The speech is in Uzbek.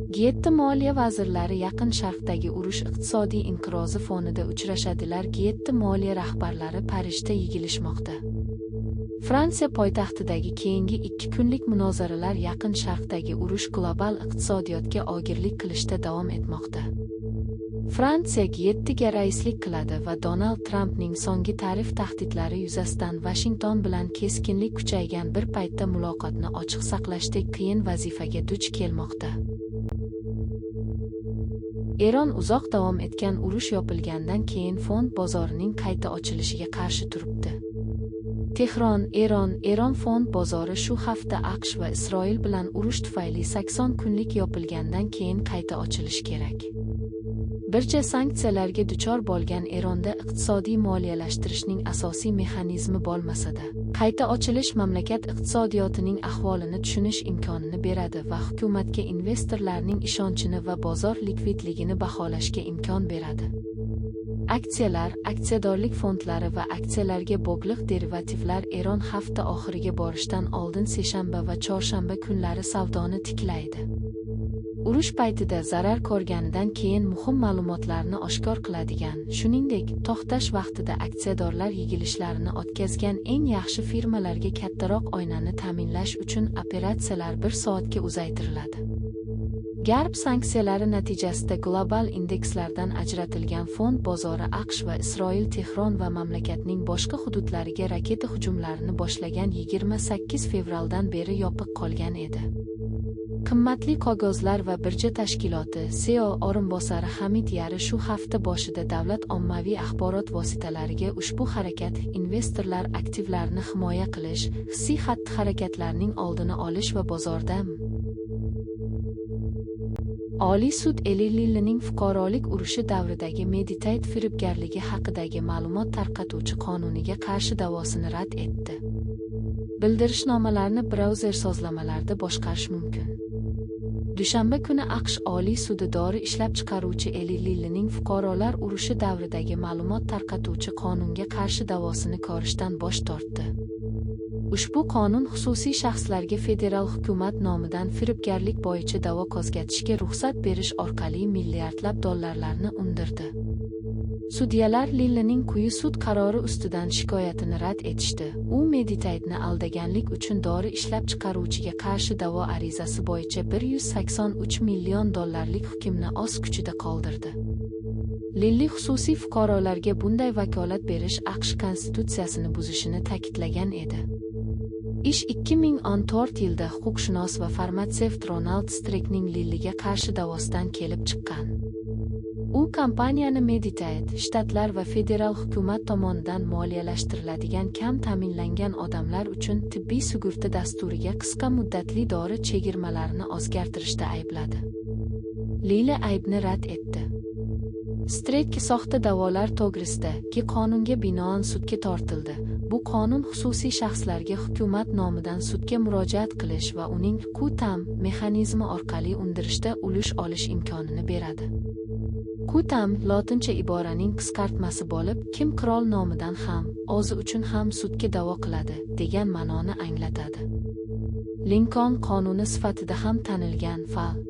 G7 moliya vazirlari Yaqin Sharqdagi urush iqtisodiy inqirozi fonida uchrashadilar. G7 moliya rahbarlari Parijda yig'ilishmoqda. Fransiya poytaxtidagi keyingi 2 kunlik munozaralar Yaqin Sharqdagi urush global iqtisodiyotga og'irlik qilishda davom etmoqda. Fransiya G7ga raislik qiladi va Donald Trampning so'nggi tarif tahdidlari yuzasidan Vashington bilan keskinlik kuchaygan bir paytda muloqotni ochiq saqlashdek qiyin vazifaga duch kelmoqda. Eron uzoq davom etgan urush yopilgandan keyin fond bozorining qayta ochilishiga qarshi turibdi. Tehron, Eron fond bozori shu hafta AQSh va Isroil bilan urush tufayli 80 kunlik yopilgandan keyin qayta ochilishi kerak. Birja sanksiyalarga duchor bo'lgan Eronda iqtisodiy moliyalashtirishning asosiy mexanizmi bo'lmasa-da, qayta ochilish mamlakat iqtisodiyotining ahvolini tushunish imkonini beradi va hukumatga investorlarning ishonchini va bozor likvidligini baholashga imkon beradi. Aksiyalar, aksiyadorlik fondlari va aksiyalarga bog'liq derivativlar Eron hafta oxiriga borishdan oldin seshanba va chorshanba kunlari savdoni tiklaydi. Urush paytida zarar ko'rganidan keyin muhim ma'lumotlarni oshkor qiladigan, shuningdek, to'xtash vaqtida aksiyadorlar yig'ilishlarini o'tkazgan eng yaxshi firmalarga kattaroq oynani ta'minlash uchun operatsiyalar 1 soatga uzaytiriladi. Garb sanksiyalari natijasida global indekslardan ajratilgan fond bozori AQSh va Isroil Tehron va mamlakatning boshqa hududlariga raketa hujumlarini boshlagan 28 fevraldan beri yopiq qolgan edi. Qimmatli qog'ozlar va birja tashkiloti CEO o'rinbosari Hamid Yari shu hafta boshida davlat ommaviy axborot vositalariga ushbu harakat investorlar aktivlarini himoya qilish, hissiy xatti-harakatlarning oldini olish va bozorda Oliy sud Eli Lillining fuqarolik urushi davridagi Meditate firibgarligi haqidagi ma'lumot tarqatuvchi qonuniga qarshi da'vosini rad etdi. Bildirishnomalarni brauzer sozlamalarda boshqarish mumkin. Dushanba kuni AQSh Oliy sudi dori ishlab chiqaruvchi Eli Lillining fuqarolar urushi davridagi ma'lumot tarqatuvchi qonunga qarshi da'vosini ko'rishdan bosh tortdi. Ushbu qonun xususiy shaxslarga federal hukumat nomidan firibgarlik bo'yicha da'vo qo'zg'atishga ruxsat berish orqali milliardlab dollarlarni undirdi. Sudyalar Lillining quyi sud qarori ustidan shikoyatini rad etishdi. U Meditate'ni aldaganlik uchun dori ishlab chiqaruvchiga qarshi da'vo arizasi bo'yicha 183 million dollarlik hukmni o'z kuchida qoldirdi. Lilli xususiy fuqarolarga bunday vakolat berish AQSh konstitutsiyasini buzishini ta'kidlagan edi. Ish 2014 yilda huquqshunos va farmatsevt Ronald Streckning Lilliga qarshi da'vosidan kelib chiqqan. U kompaniyani Meditate, shtatlar va federal hukumat tomonidan moliyalashtiriladigan kam ta'minlangan odamlar uchun tibbiy sug'urta dasturiga qisqa muddatli dori chegirmalarini o'zgartirishda aybladi. Lilli aybni rad etdi. Streck soxta da'volar to'g'risidagi qonunga binoan sudga tortildi. Bu qonun xususiy shaxslarga hukumat nomidan sudga murojaat qilish va uning Q-Tam mexanizmi orqali undirishda ulush olish imkonini beradi. Q-Tam lotincha iboraning qisqartmasi bo'lib, kim qirol nomidan ham, o'zi uchun ham sudga da'vo qiladi, degan ma'noni anglatadi. Lincoln qonuni sifatida ham tanilgan fa'al